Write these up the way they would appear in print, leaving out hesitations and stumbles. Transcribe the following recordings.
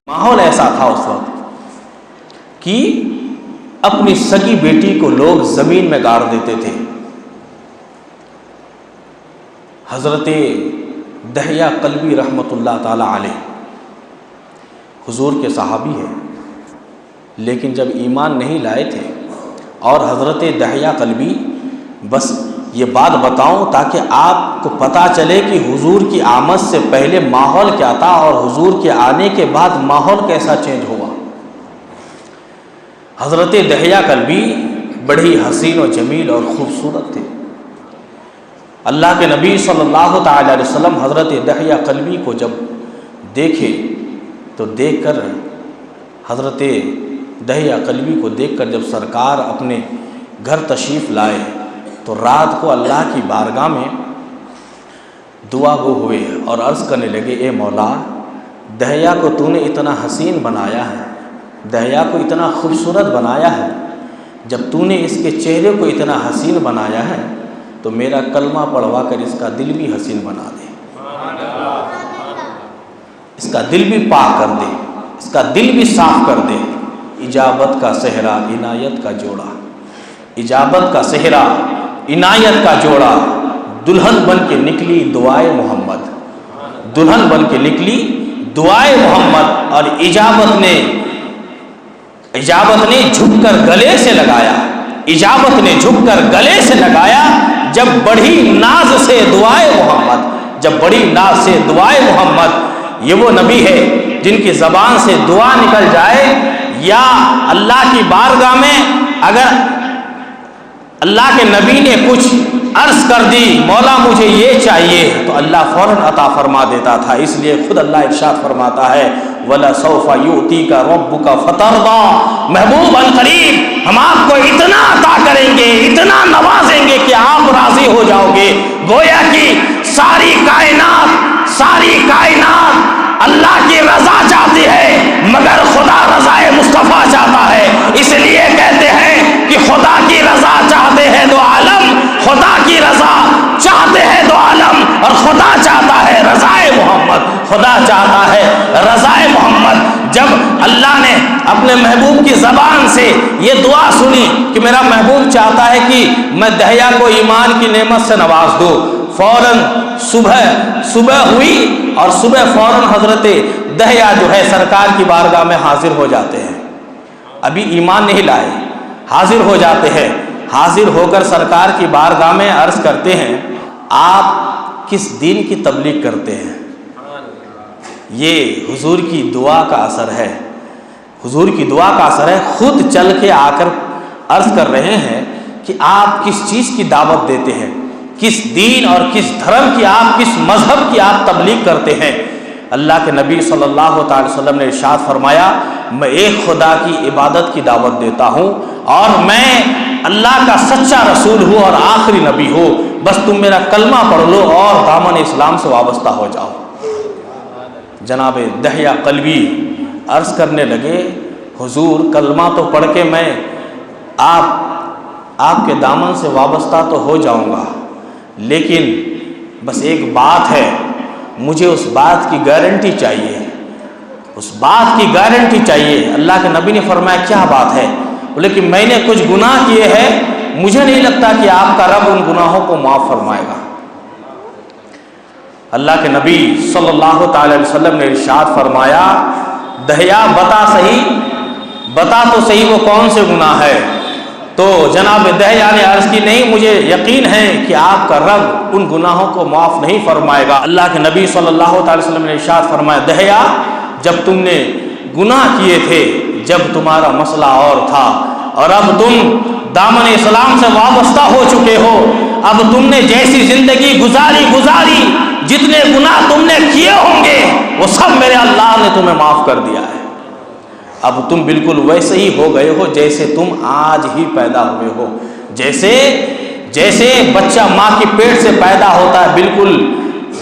ماحول ایسا تھا اس وقت کہ اپنی سگی بیٹی کو لوگ زمین میں گاڑ دیتے تھے. حضرت دحیہ قلبی رحمۃ اللہ تعالی علیہ حضور کے صحابی ہے، لیکن جب ایمان نہیں لائے تھے. اور حضرت دحیہ قلبی، بس یہ بات بتاؤں تاکہ آپ کو پتہ چلے کہ حضور کی آمد سے پہلے ماحول کیا تھا اور حضور کے آنے کے بعد ماحول کیسا چینج ہوا. حضرت دحیہ قلبی بڑی حسین و جمیل اور خوبصورت تھے. اللہ کے نبی صلی اللہ تعالی علیہ وسلم حضرت دحیہ قلبی کو جب دیکھے تو دیکھ کر حضرت دحیہ قلبی کو دیکھ کر جب سرکار اپنے گھر تشریف لائے تو رات کو اللہ کی بارگاہ میں دعا گو ہوئے اور عرض کرنے لگے، اے مولا، دحیہ کو تو نے اتنا حسین بنایا ہے، دحیہ کو اتنا خوبصورت بنایا ہے، جب تو نے اس کے چہرے کو اتنا حسین بنایا ہے تو میرا کلمہ پڑھوا کر اس کا دل بھی حسین بنا دے، اس کا دل بھی پاک کر دے، اس کا دل بھی صاف کر دے. اجابت کا صحرا عنایت کا جوڑا، اجابت کا صحرا عنایت کا جوڑا، دلہن بن کے نکلی دعائے محمد، دلہن بن کے نکلی دعائے محمد. اور اجابت نے جھک کر گلے سے لگایا، اجابت نے جھک کر گلے سے لگایا جب بڑی ناز سے دعائے محمد، جب بڑی ناز سے دعائے محمد. یہ وہ نبی ہے جن کی زبان سے دعا نکل جائے یا اللہ کی بارگاہ میں اگر اللہ کے نبی نے کچھ عرض کر دی، مولا مجھے یہ چاہیے، تو اللہ فوراً عطا فرما دیتا تھا. اس لیے خود اللہ ارشاد فرماتا ہے، وَلَسَوْفَ يُؤْتِيكَ رَبُّكَ فَتَرْضَىٰ، محبوب عنقریب ہم آپ کو اتنا عطا کریں گے، اتنا نوازیں گے کہ آپ راضی ہو جاؤ گے. گویا کہ ساری کائنات اللہ کی رضا چاہتی ہے مگر خدا رضائے مصطفیٰ چاہتا ہے. اس لیے کہتے ہیں کہ خدا کی رضا چاہتے ہیں دو عالم، خدا کی رضا چاہتے ہیں دو عالم، اور خدا چاہتا ہے رضائے محمد، خدا چاہتا ہے رضائے محمد. جب اللہ نے اپنے محبوب کی زبان سے یہ دعا سنی کہ میرا محبوب چاہتا ہے کہ میں دحیہ کو ایمان کی نعمت سے نواز دوں، فوراً صبح ہوئی اور صبح فوراً حضرت دحیہ جو ہے سرکار کی بارگاہ میں حاضر ہو جاتے ہیں. ابھی ایمان نہیں لائے، حاضر ہو جاتے ہیں. حاضر ہو کر سرکار کی بارگاہ میں عرض کرتے ہیں، آپ کس دین کی تبلیغ کرتے ہیں؟ یہ حضور کی دعا کا اثر ہے، حضور کی دعا کا اثر ہے. خود چل کے آ کر عرض کر رہے ہیں کہ آپ کس چیز کی دعوت دیتے ہیں، کس دین اور کس دھرم کی آپ، کس مذہب کی آپ تبلیغ کرتے ہیں. اللہ کے نبی صلی اللہ تعالی وسلم نے ارشاد فرمایا، میں ایک خدا کی عبادت کی دعوت دیتا ہوں اور میں اللہ کا سچا رسول ہوں اور آخری نبی ہوں، بس تم میرا کلمہ پڑھ لو اور دامن اسلام سے وابستہ ہو جاؤ. جناب دحیہ قلبی عرض کرنے لگے، حضور کلمہ تو پڑھ کے میں آپ کے دامن سے وابستہ تو ہو جاؤں گا، لیکن بس ایک بات ہے، مجھے اس بات کی گارنٹی چاہیے، اس بات کی گارنٹی چاہیے. اللہ کے نبی نے فرمایا کیا بات ہے؟ بولے کہ میں نے کچھ گناہ کیے ہیں، مجھے نہیں لگتا کہ آپ کا رب ان گناہوں کو معاف فرمائے گا. اللہ کے نبی صلی اللہ تعالی علیہ وسلم نے ارشاد فرمایا، دحیہ بتا تو صحیح وہ کون سے گناہ ہے. تو جناب دحیہ نے عرض کی، نہیں مجھے یقین ہے کہ آپ کا رب ان گناہوں کو معاف نہیں فرمائے گا. اللہ کے نبی صلی اللہ تعالی وسلم نے ارشاد فرمایا، دحیہ جب تم نے گناہ کیے تھے، جب تمہارا مسئلہ اور تھا، اور اب تم دامن اسلام سے وابستہ ہو چکے ہو، اب تم نے جیسی زندگی گزاری، جتنے گناہ تم نے کیے ہوں گے وہ سب میرے اللہ نے تمہیں معاف کر دیا ہے. اب تم بالکل ویسے ہی ہو گئے ہو جیسے تم آج ہی پیدا ہوئے ہو. جیسے بچہ ماں کے پیٹ سے پیدا ہوتا ہے بالکل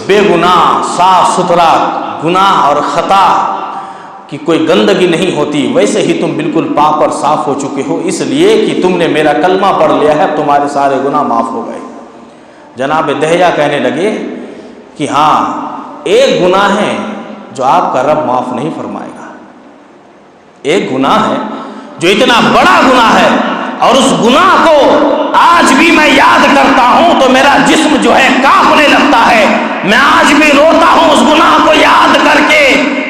بے گناہ، صاف ستھرا، گناہ اور خطا کی کوئی گندگی نہیں ہوتی، ویسے ہی تم بالکل پاک اور صاف ہو چکے ہو، اس لیے کہ تم نے میرا کلمہ پڑھ لیا ہے، تمہارے سارے گناہ معاف ہو گئے. جناب دحیہ کہنے لگے کہ ہاں ایک گناہ ہے جو آپ کا رب معاف نہیں فرمائے گا، ایک گناہ ہے جو اتنا بڑا گناہ ہے، اور اس گناہ کو آج بھی میں یاد کرتا ہوں تو میرا جسم جو ہے کانپنے لگتا ہے، میں آج بھی روتا ہوں اس گناہ کو یاد کر کے۔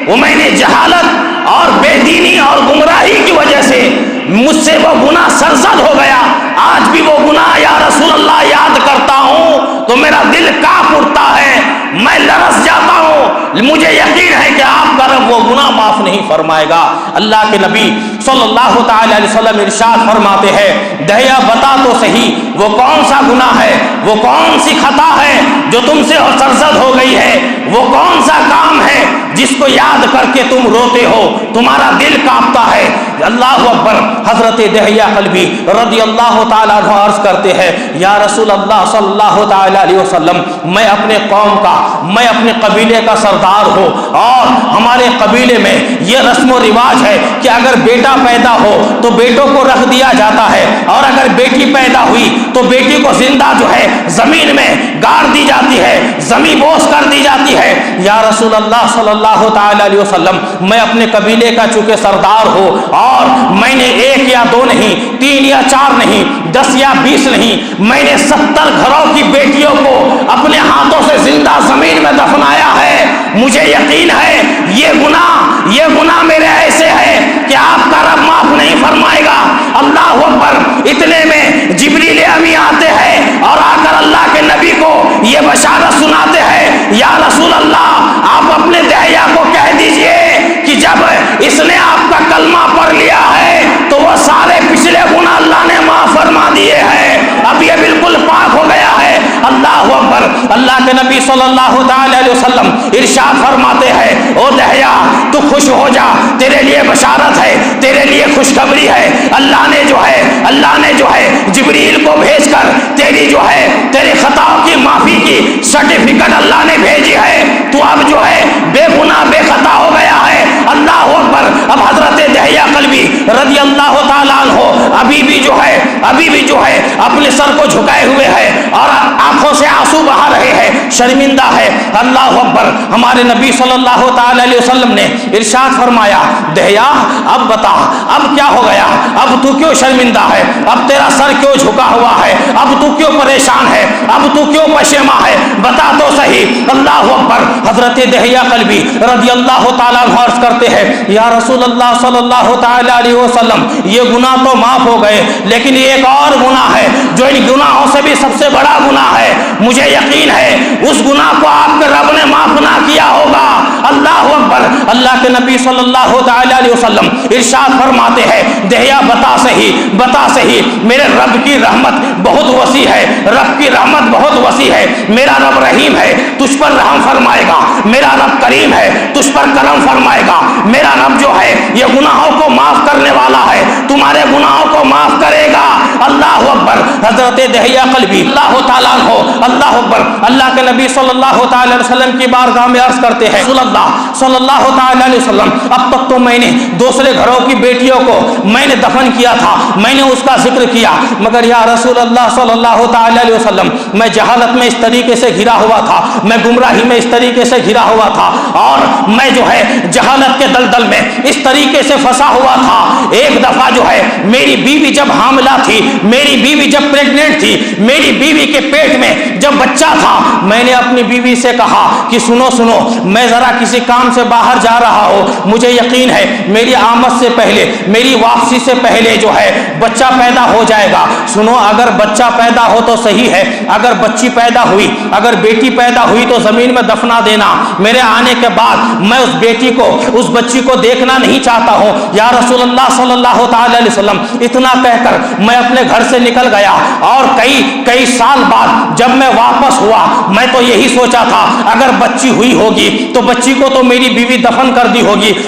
وہ میں نے جہالت اور بے دینی اور گمراہی کی وجہ سے مجھ سے وہ گناہ سرزد ہو گیا، آج بھی وہ گناہ یا رسول اللہ یاد کرتا ہوں تو میرا دل کانپ اٹھتا ہے، میں لرز جاتا ہوں، مجھے یقین ہے کہ آپ کا رب وہ گناہ معاف نہیں فرمائے گا۔ اللہ کے نبی صلی اللہ تعالی علیہ وسلم ارشاد فرماتے ہیں، دہیا بتا تو صحیح وہ کون سا گناہ ہے، وہ کون سی خطا ہے جو تم سے سرزد ہو گئی ہے، وہ کون سا کام ہے جس کو یاد کر کے تم روتے ہو، تمہارا دل کانپتا ہے۔ اللہ اکبر۔ حضرت دہیا قلبی رضی اللہ تعالیٰ عنہ عرض کرتے ہیں، یا رسول اللہ صلی اللہ تعالیٰ علیہ وسلم، میں اپنے قوم کا، میں اپنے قبیلے کا سردار ہوں، اور ہمارے قبیلے میں یہ رسم و رواج ہے کہ اگر بیٹا پیدا ہو تو بیٹوں کو رکھ دیا جاتا ہے، اور اگر بیٹی پیدا ہوئی تو بیٹی کو زندہ جو ہے زمین میں گاڑ دی جاتی ہے، زمین بوس کر دی جاتی ہے۔ یا رسول اللہ صلی اللہ تعالیٰ علیہ وسلم، میں اپنے قبیلے کا چونکہ سردار ہوں، اور میں نے ایک یا دو نہیں، 3 یا 4 نہیں، 10 یا 20 نہیں، میں نے 70 گھروں کی بیٹیوں کو اپنے ہاتھوں سے زندہ زمین میں دفنایا ہے۔ مجھے یقین ہے یہ گناہ میرے ایسے ہے کہ آپ کا رب معاف نہیں فرمائے گا۔ اللہ اکبر۔ اتنے میں جبریل امی آتے ہیں اور آ کر اللہ کے نبی کو یہ بشارت سناتے ہیں، یا رسول اللہ آپ اپنے دہیا کو کہہ دیجئے کہ جب اس نے آپ کا کلمہ پڑھ لیا ہے تو وہ سارے پچھلے گناہ اللہ نے معاف فرما دیے ہیں، اب یہ بالکل پاک ہو گیا ہے۔ اللہ اکبر۔ اللہ کے نبی صلی اللہ تعالی علیہ وسلم ارشاد فرماتے ہیں، او دہیا تو خوش ہو جا، تیرے لیے بشارت ہے، تیرے لیے خوشخبری ہے، اللہ نے جو ہے جبریل کو بھیج کر تیری خطاؤں کی معافی کی سرٹیفکیٹ اللہ نے بھیجی ہے، تو اب جو ہے بے گناہ بے خطا ہو گیا ہے۔ اللہ اکبر۔ اب حضرت دہیا قلبی رضی اللہ تعالیٰ عنہ ابھی بھی جو ہے اپنے سر کو جھکائے ہوئے ہے اور آنکھوں سے آنسو بہا رہے ہیں، شرمندہ ہے۔ اللہ اکبر۔ ہمارے نبی صلی اللہ تعالی علیہ وسلم نے ارشاد فرمایا، دہیا اب بتا اب کیا ہو گیا، اب تو کیوں شرمندہ ہے، اب تیرا سر کیوں جھکا ہوا ہے، اب تو کیوں پریشان ہے، اب تو کیوں پشیماں ہے، بتا تو صحیح۔ اللہ اکبر۔ حضرت دہیا قلبی رضی اللہ تعالیٰ عنہ عرض کرتے ہیں، یا رسول اللہ صلی اللہ تعالی علیہ وسلم، یہ گناہ تو معاف ہو گئے، لیکن ایک اور گناہ ہے جو ان گناہوں سے بھی سب سے بڑا گناہ ہے، مجھے یقین ہے اس گناہ کو آپ کے رب نے معاف نہ کیا ہوگا۔ اللہ اکبر۔ اللہ کے نبی صلی اللہ تعالی علیہ وسلم ارشاد فرماتے ہیں، دہیا بتا صحیح میرے رب کی رحمت بہت وسیع ہے، رب کی رحمت بہت وسیع ہے، میرا رب رحیم ہے، تجھ پر رحم فرمائے گا، میرا رب کریم ہے، تجھ پر کرم فرمائے گا، میرا رب جو ہے یہ گناہوں کو معاف کرنے والا ہے، تمہارے گناہوں کو معاف کرے گا۔ اللہ اکبر۔ حضرت دہیا قلبی اللہ تعالیٰ عنہ، اللہ اکبر، اللہ کے نبی صلی اللہ تعالی علیہ وسلم کی بارگاہ میں عرض کرتے ہیں، رسول اللہ صلی اللہ تعالی علیہ وسلم، اب تک تو میں نے دوسرے گھروں کی بیٹیوں کو میں نے دفن کیا تھا، میں نے اس کا ذکر کیا، مگر یا رسول اللہ صلی اللہ تعالی علیہ وسلم، میں جہالت میں اس طریقے سے گھرا ہوا تھا، میں گمراہی میں اس طریقے سے گھرا ہوا تھا، اور میں جو ہے جہالت کے دلدل میں اس طریقے سے پھنسا ہوا تھا۔ ایک دفعہ جو ہے میری بیوی جب حاملہ تھی، میری بیوی جب پریگننٹ تھی، میری بیوی کے پیٹ میں جب بچہ تھا، میں نے اپنی بیوی سے کہا کہ سنو میں ذرا کسی کام سے باہر جا رہا ہوں، مجھے یقین ہے میری آمد سے پہلے، میری واپسی سے پہلے جو ہے بچہ پیدا ہو جائے گا۔ سنو، اگر بچہ پیدا ہو تو صحیح ہے، اگر بچی پیدا ہوئی، اگر بیٹی پیدا ہوئی تو زمین میں دفنا دینا، میرے آنے کے بعد میں اس بیٹی کو، اس بچی کو دیکھنا نہیں چاہتا ہوں۔ یا رسول اللہ صلی اللہ تعالی علیہ وسلم، اتنا کہہ کر میں اپنے گھر سے نکل گیا، اور کئی سال بعد جب میں واپس ہوا، میں تو یہی سوچا تھا اگر بچی ہوئی ہوگی تو بچی کو تو میری بیوی دفن کر دی ہوگی،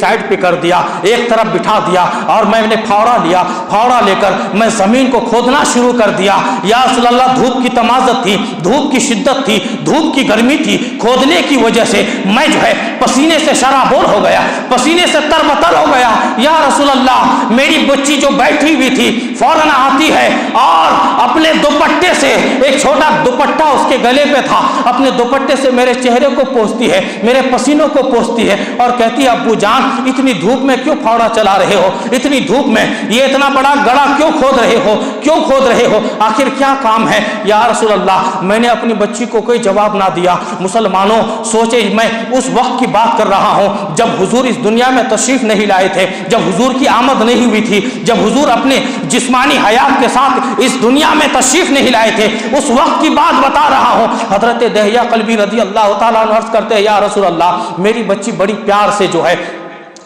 سائڈ پہ کر دیا, ایک طرف بٹھا دیا, اور میں نے پھاوڑا لیا, پھاوڑا لے کر میں زمین کو کھودنا شروع کر دیا. یا رسول اللہ, دھوپ کی تمازت تھی, دھوپ کی شدت تھی, دھوپ کی گرمی تھی, کھودنے کی وجہ سے میں جو ہے پسینے سے شرابور ہو گیا, پسینے سے تربتر ہو گیا. یا رسول اللہ, میری بچی جو بیٹھی ہوئی تھی فوراً آتی ہے اور اپنے دوپٹے سے, ایک چھوٹا دوپٹہ اس کے گلے پہ تھا, اپنے دوپٹے سے میرے چہرے کو پوچھتی ہے, میرے پسینوں کو پوچھتی ہے اور کہتی ہے ابو جان اتنی دھوپ میں کیوں پھاوڑا چلا رہے ہو, اتنی دھوپ میں یہ اتنا بڑا گڑھا کیوں کھود رہے ہو, کیوں کھود رہے ہو, آخر کیا کام ہے. یا رسول اللہ, میں نے اپنی بچی کو کوئی جواب نہ دیا. مسلمانوں سوچے میں اس وقت کی بات کر رہا ہوں جب حضور اس دنیا میں تشریف نہیں لائے تھے, جب حضور کی آمد نہیں ہوئی تھی, جب حضور اپنے جسمانی حیات کے ساتھ اس دنیا میں تشریف نہیں لائے تھے, اس وقت کی بات بتا رہا ہوں. حضرت دہیہ قلبی رضی اللہ تعالیٰ عنہ عرض کرتے ہیں یا رسول اللہ, میری بچی بڑی پیار سے جو ہے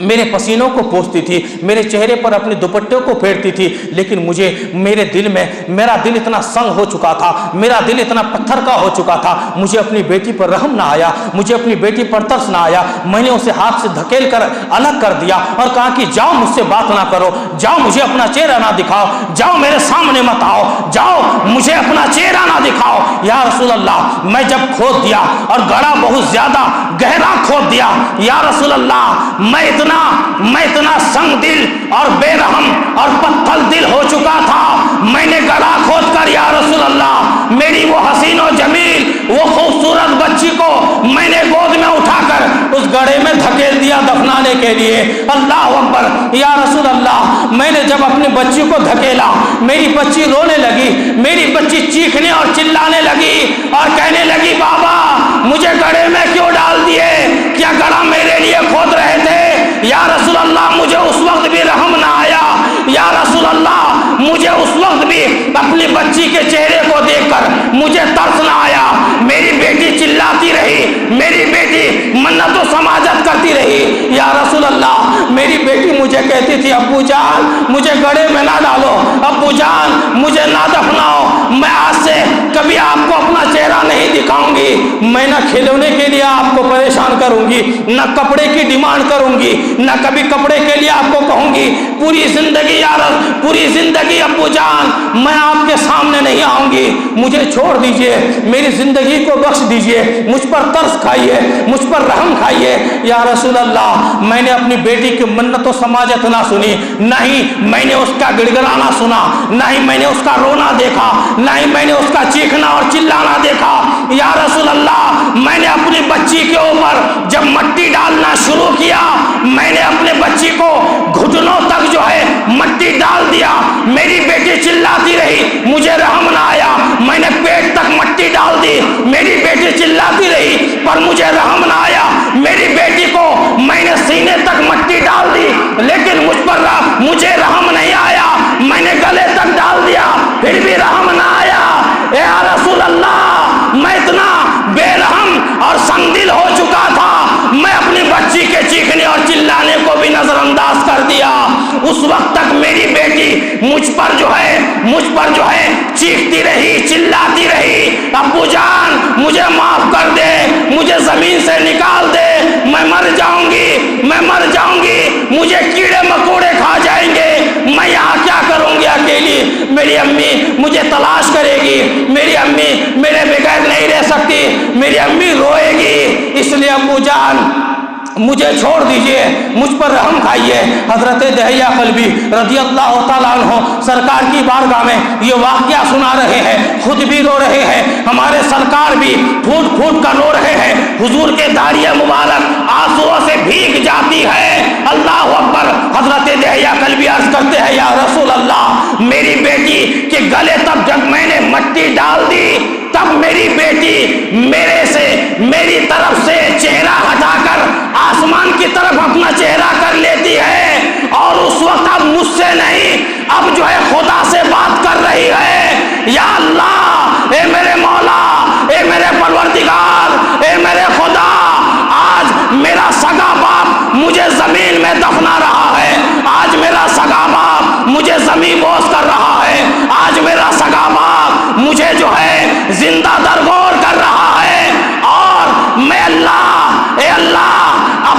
میرے پسینوں کو پوچھتی تھی, میرے چہرے پر اپنے دوپٹے کو پھیرتی تھی, لیکن مجھے میرے دل میں, میرا دل اتنا سنگ ہو چکا تھا, میرا دل اتنا پتھر کا ہو چکا تھا, مجھے اپنی بیٹی پر رحم نہ آیا, مجھے اپنی بیٹی پر ترس نہ آیا. میں نے اسے ہاتھ سے دھکیل کر الگ کر دیا اور کہا کہ جاؤ مجھ سے بات نہ کرو, جاؤ مجھے اپنا چہرہ نہ دکھاؤ, جاؤ میرے سامنے مت آؤ, جاؤ مجھے اپنا چہرہ نہ دکھاؤ. یا رسول اللہ, میں جب کھود دیا اور گڑھا بہت زیادہ گہرا کھود دیا, یا رسول اللہ میں اتنا سنگ دل اور بے رحم اور پتھر دل ہو چکا تھا. میں نے گڑھا کھود کر یا رسول اللہ میری وہ حسین و جمیل, وہ خوبصورت بچی کو میں نے گود میں اٹھا کر اس گڑھے میں دھکیل دیا دفنانے کے لیے. اللہ اکبر. یا رسول اللہ, میں نے جب اپنی بچی کو دھکیلا, میری بچی رونے لگی, میری بچی چیخنے اور چلانے لگی اور کہنے لگی بابا مجھے گڑھے میں کیوں ڈال دیے, کیا گڑھا میرے لیے کھود رہے تھے. یا رسول اللہ, مجھے اس وقت بھی رحم نہ آیا. یا رسول اللہ, مجھے اس وقت بھی اپنی بچی کے چہرے کو دیکھ کر مجھے ترس نہ آیا. میری بیٹی چلاتی رہی, میری بیٹی منت و سماجت کرتی رہی. یا رسول اللہ, میری بیٹی مجھے کہتی تھی ابو جان مجھے گڑھے میں نہ ڈالو, ابو جان مجھے نہ دفناؤ, میں آج سے کبھی آپ کو اپنا چہرہ نہیں دکھاؤں گی, میں نہ کھلونے کے لیے آپ کو پریشان کروں گی, نہ کپڑے کی ڈیمانڈ کروں گی, نہ کبھی کپڑے کے لیے آپ کو کہوں گی. پوری زندگی یار, پوری زندگی ابو جان میں آپ کے سامنے نہیں آؤں گی, مجھے چھوڑ دیجئے, میری زندگی کو بخش دیجئے, مجھ پر ترس کھائیے, مجھ پر رحم کھائیے. یا رسول اللہ, میں نے اپنی بیٹی کی منت و سماجت نہ سنی, نہ ہی میں نے اس کا گڑگڑانا سنا, نہ ہی میں نے اس کا رونا دیکھا, نہ ہی میں نے اس کا چیخنا اور چلانا دیکھا. یا رسول اللہ, میں نے اپنی بچی کے اوپر جب مٹی ڈالنا شروع کیا, میں نے اپنے بچی کو گھٹنوں تک جو ہے مٹی ڈال دیا. میری بیٹی چلاتی رہی, مجھے رحم نہ آیا, میں نے پیٹ تک مٹی ڈال دی. میری بیٹی چلاتی رہی پر مجھے رحم نہ آیا. میری بیٹی کو میں نے سینے تک مٹی ڈال دی, لیکن مجھے رحم نہیں آیا. میں نے گلے تک ڈال دیا, پھر بھی رحم نہ آیا. اے رسول اللہ, میں اتنا بے رحم اور سنگ دل ہو چکا تھا, میں اپنی بچی کے چیخنے اور چلانے کو بھی نظر انداز کر دیا. اس وقت تک میری بیٹی مجھ پر جو ہے چیختی رہی, چلاتی رہی, ابو جان مجھے معاف کر دے, مجھے زمین سے نکال دے, میں مر جاؤں گی, میں مر جاؤں گی, مجھے کیڑے مکوڑے کھا جائیں گے, میں یہاں کیا کروں گی اکیلی, میری امی مجھے تلاش کرے گی, میری امی میرے بغیر نہیں رہ سکتی, میری امی روئے گی, اس لیے ابو جان مجھے چھوڑ دیجئے, مجھ پر رحم کھائیے. حضرت دہیہ قلبی رضی اللہ تعالیٰ عنہ سرکار کی بارگاہ میں یہ واقعہ سنا رہے ہیں, خود بھی رو رہے ہیں, ہمارے سرکار بھی پھوٹ پھوٹ کر رو رہے ہیں. حضور کے داڑھی مبارک آنسوؤں سے بھیگ جاتی ہے. اللہ اکبر. حضرت دہیہ قلبی عرض کرتے ہیں یا رسول اللہ, میری بیٹی کے گلے تب جب میں نے مٹی ڈال دی, تب میری بیٹی میری طرف سے چہرہ ہٹا کر آسمان کی طرف اپنا چہرہ کر لیتی ہے, اور اس وقت اب مجھ سے نہیں, اب جو ہے خدا سے بات کر رہی ہے. یا اللہ, اے میرے مولا, اے میرے پروردگار, اے میرے خدا, آج میرا سگا باپ مجھے زمین میں دفنا رہا ہے, آج میرا سگا باپ مجھے زمین بوس کر رہا ہے, آج میرا سگا باپ مجھے جو ہے زندہ درگور کر رہا ہے, اور میں اللہ, اے اللہ, اب